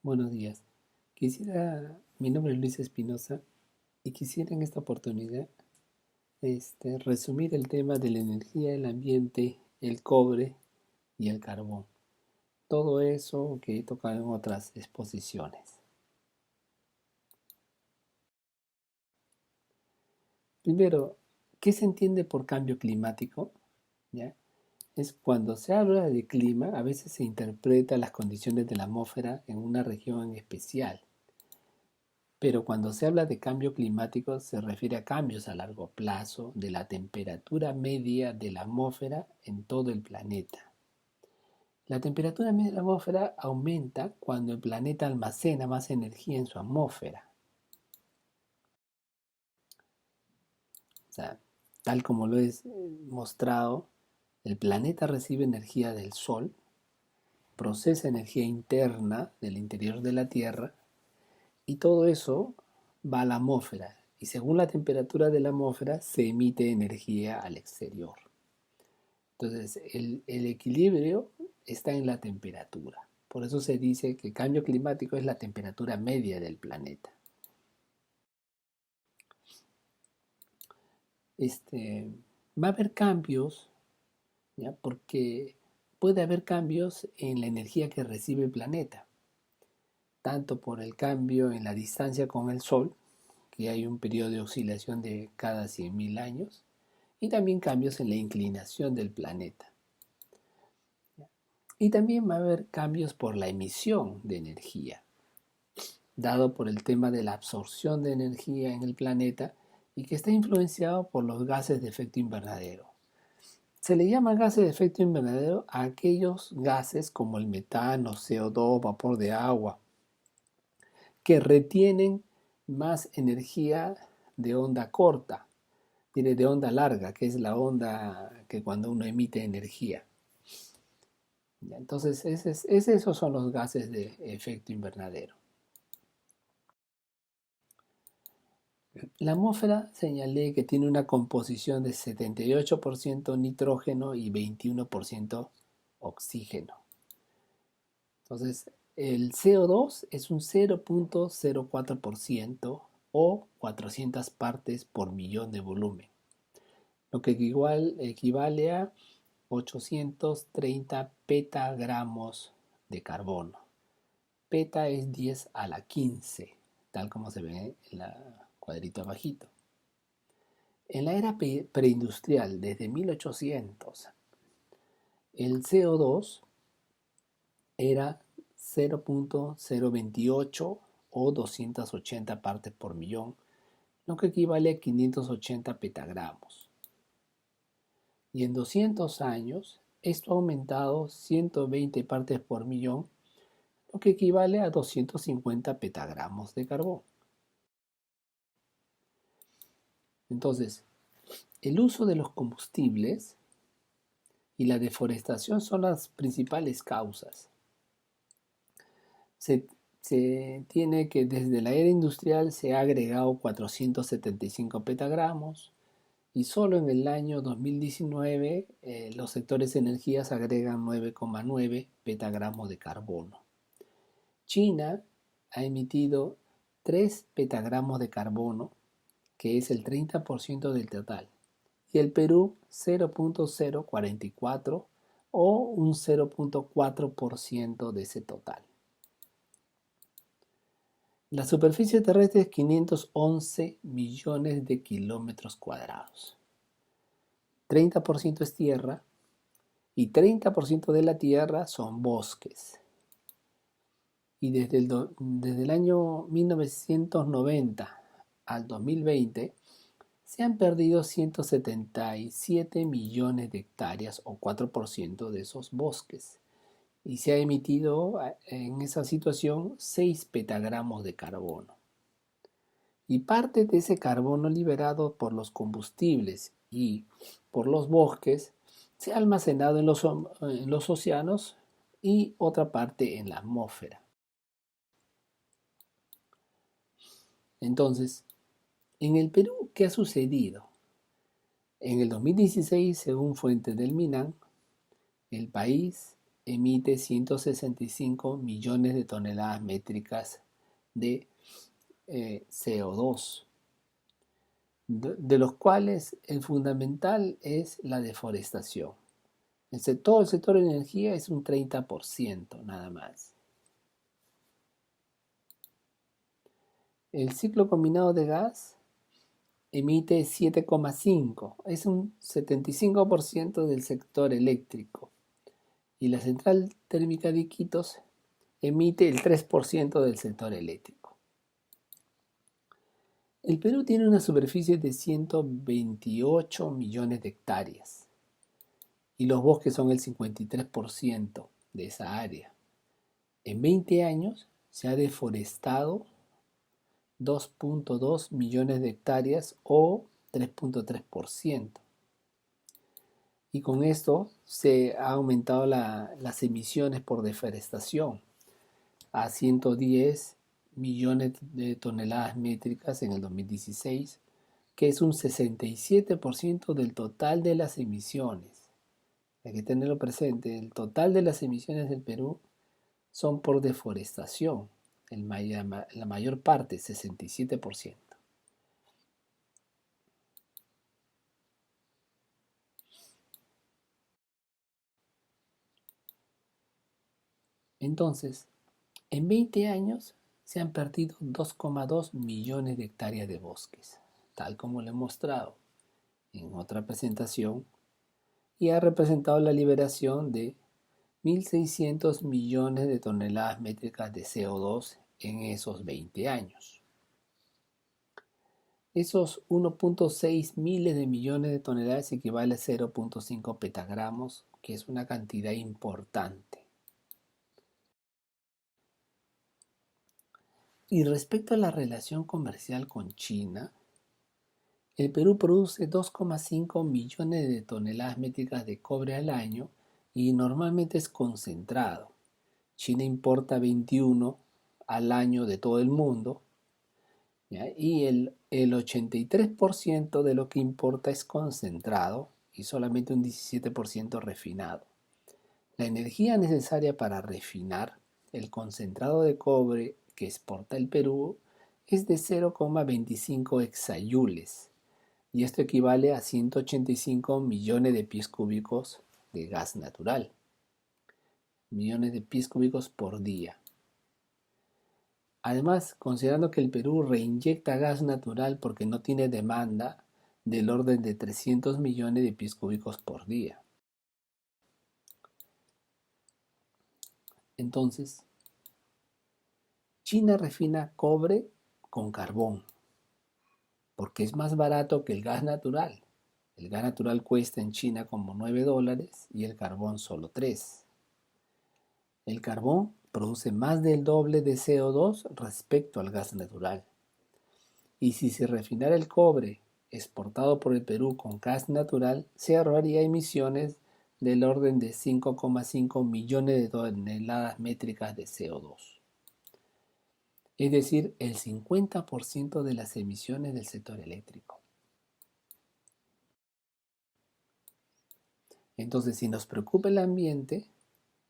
Buenos días. Mi nombre es Luis Espinosa y quisiera en esta oportunidad resumir el tema de la energía, el ambiente, el cobre y el carbón. Todo eso que he tocado en otras exposiciones. Primero, ¿qué se entiende por cambio climático? ¿Ya? Es cuando se habla de clima, a veces se interpreta las condiciones de la atmósfera en una región en especial. Pero cuando se habla de cambio climático se refiere a cambios a largo plazo de la temperatura media de la atmósfera en todo el planeta. La temperatura media de la atmósfera aumenta cuando el planeta almacena más energía en su atmósfera. O sea, tal como lo he mostrado, el planeta recibe energía del Sol, procesa energía interna del interior de la Tierra y todo eso va a la atmósfera y según la temperatura de la atmósfera se emite energía al exterior. Entonces, el equilibrio está en la temperatura. Por eso se dice que el cambio climático es la temperatura media del planeta. Va a haber cambios, ¿ya? Porque puede haber cambios en la energía que recibe el planeta, tanto por el cambio en la distancia con el Sol, que hay un periodo de oscilación de cada 100.000 años, y también cambios en la inclinación del planeta. Y también va a haber cambios por la emisión de energía, dado por el tema de la absorción de energía en el planeta y que está influenciado por los gases de efecto invernadero. Se le llama gases de efecto invernadero a aquellos gases como el metano, CO2, vapor de agua, que retienen más energía de onda corta, de onda larga, que es la onda que cuando uno emite energía. Entonces, esos son los gases de efecto invernadero. La atmósfera señalé que tiene una composición de 78% nitrógeno y 21% oxígeno. Entonces, el CO2 es un 0.04% o 400 partes por millón de volumen, lo que equivale a 830 petagramos de carbono. Peta es 10 a la 15, tal como se ve en el cuadrito abajito. En la era preindustrial, desde 1800, el CO2 era 0.028 o 280 partes por millón, lo que equivale a 580 petagramos. Y en 200 años, esto ha aumentado 120 partes por millón, lo que equivale a 250 petagramos de carbón. Entonces, el uso de los combustibles y la deforestación son las principales causas. Se tiene que desde la era industrial se ha agregado 475 petagramos y solo en el año 2019 los sectores energías agregan 9,9 petagramos de carbono. China ha emitido 3 petagramos de carbono, que es el 30% del total, y el Perú 0.044 o un 0.4% de ese total. La superficie terrestre es 511 millones de kilómetros cuadrados. 30% es tierra y 30% de la tierra son bosques. Y desde el año 1990 al 2020 se han perdido 177 millones de hectáreas o 4% de esos bosques. Y se ha emitido en esa situación 6 petagramos de carbono. Y parte de ese carbono liberado por los combustibles y por los bosques se ha almacenado en los océanos y otra parte en la atmósfera. Entonces, en el Perú, ¿qué ha sucedido? En el 2016, según fuentes del MINAN, el país emite 165 millones de toneladas métricas de CO2, de los cuales el fundamental es la deforestación. Todo el sector de energía es un 30% nada más. El ciclo combinado de gas emite 7,5, es un 75% del sector eléctrico. Y la central térmica de Iquitos emite el 3% del sector eléctrico. El Perú tiene una superficie de 128 millones de hectáreas y los bosques son el 53% de esa área. En 20 años se ha deforestado 2.2 millones de hectáreas o 3.3%. Y con esto se ha aumentado las emisiones por deforestación a 110 millones de toneladas métricas en el 2016, que es un 67% del total de las emisiones. Hay que tenerlo presente, el total de las emisiones del Perú son por deforestación, la mayor parte, 67%. Entonces, en 20 años se han perdido 2,2 millones de hectáreas de bosques, tal como lo he mostrado en otra presentación, y ha representado la liberación de 1.600 millones de toneladas métricas de CO2 en esos 20 años. Esos 1.6 miles de millones de toneladas equivale a 0.5 petagramos, que es una cantidad importante. Y respecto a la relación comercial con China, el Perú produce 2,5 millones de toneladas métricas de cobre al año y normalmente es concentrado. China importa 21 al año de todo el mundo, ¿ya? Y el 83% de lo que importa es concentrado y solamente un 17% refinado. La energía necesaria para refinar el concentrado de cobre que exporta el Perú es de 0,25 hexayules y esto equivale a 185 millones de pies cúbicos de gas natural. Millones de pies cúbicos por día. Además, considerando que el Perú reinyecta gas natural porque no tiene demanda del orden de 300 millones de pies cúbicos por día. Entonces, China refina cobre con carbón porque es más barato que el gas natural. El gas natural cuesta en China como $9 y el carbón solo 3. El carbón produce más del doble de CO2 respecto al gas natural. Y si se refinara el cobre exportado por el Perú con gas natural, se ahorraría emisiones del orden de 5,5 millones de toneladas métricas de CO2. Es decir, el 50% de las emisiones del sector eléctrico. Entonces, si nos preocupa el ambiente,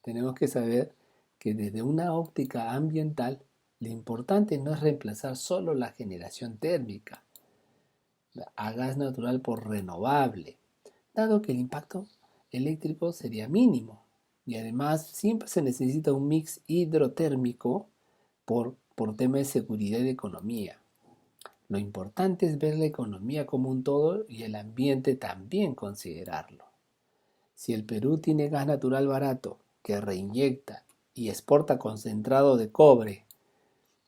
tenemos que saber que desde una óptica ambiental, lo importante no es reemplazar solo la generación térmica a gas natural por renovable, dado que el impacto eléctrico sería mínimo y además siempre se necesita un mix hidrotérmico por tema de seguridad y de economía. Lo importante es ver la economía como un todo y el ambiente también considerarlo. Si el Perú tiene gas natural barato que reinyecta y exporta concentrado de cobre,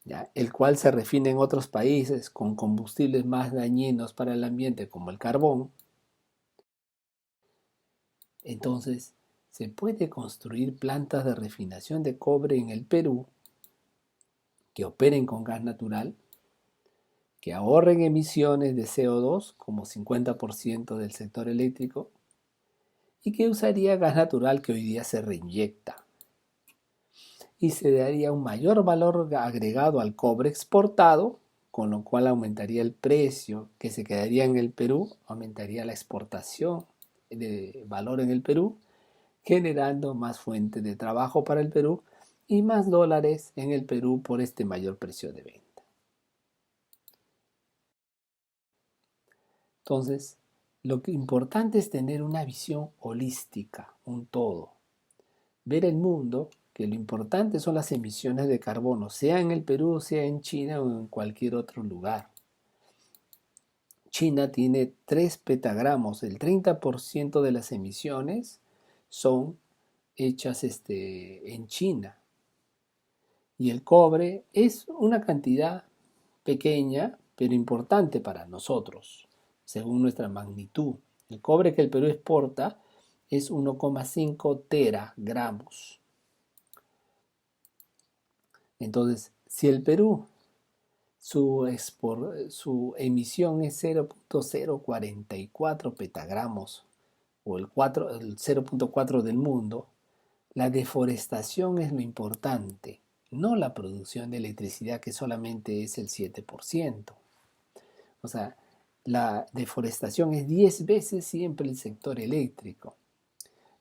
¿ya?, el cual se refina en otros países con combustibles más dañinos para el ambiente como el carbón, entonces se puede construir plantas de refinación de cobre en el Perú que operen con gas natural, que ahorren emisiones de CO2 como 50% del sector eléctrico y que usaría gas natural que hoy día se reinyecta. Y se daría un mayor valor agregado al cobre exportado, con lo cual aumentaría el precio que se quedaría en el Perú, aumentaría la exportación de valor en el Perú, generando más fuente de trabajo para el Perú y más dólares en el Perú por este mayor precio de venta. Entonces, lo que importante es tener una visión holística, un todo. Ver el mundo, que lo importante son las emisiones de carbono, sea en el Perú, sea en China o en cualquier otro lugar. China tiene 3 petagramos, el 30% de las emisiones son hechas en China. Y el cobre es una cantidad pequeña, pero importante para nosotros, según nuestra magnitud. El cobre que el Perú exporta es 1,5 teragramos. Entonces, si el Perú, su emisión es 0,044 petagramos, o el 0,4 del mundo, la deforestación es lo importante, no la producción de electricidad, que solamente es el 7%. O sea, la deforestación es 10 veces siempre el sector eléctrico.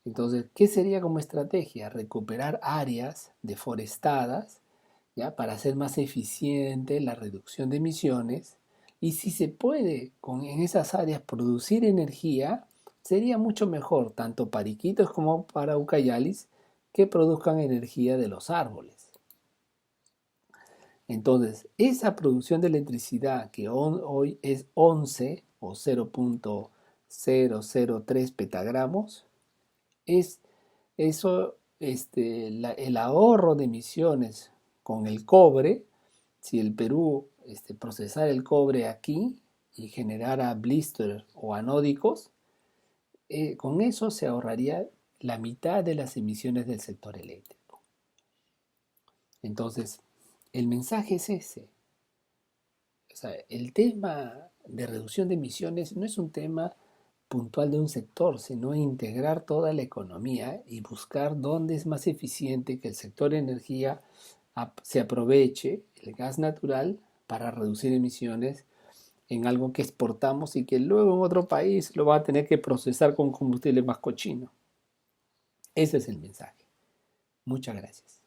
Entonces, ¿qué sería como estrategia? Recuperar áreas deforestadas, ¿ya? Para hacer más eficiente la reducción de emisiones. Y si se puede en esas áreas producir energía, sería mucho mejor, tanto para Iquitos como para Ucayalis, que produzcan energía de los árboles. Entonces, esa producción de electricidad que hoy es 11 o 0,003 petagramos, es eso, el ahorro de emisiones con el cobre. Si el Perú procesara el cobre aquí y generara blister o anódicos, con eso se ahorraría la mitad de las emisiones del sector eléctrico. Entonces, el mensaje es ese. O sea, el tema de reducción de emisiones no es un tema puntual de un sector, sino integrar toda la economía y buscar dónde es más eficiente que el sector energía se aproveche el gas natural para reducir emisiones en algo que exportamos y que luego en otro país lo va a tener que procesar con combustible más cochino. Ese es el mensaje. Muchas gracias.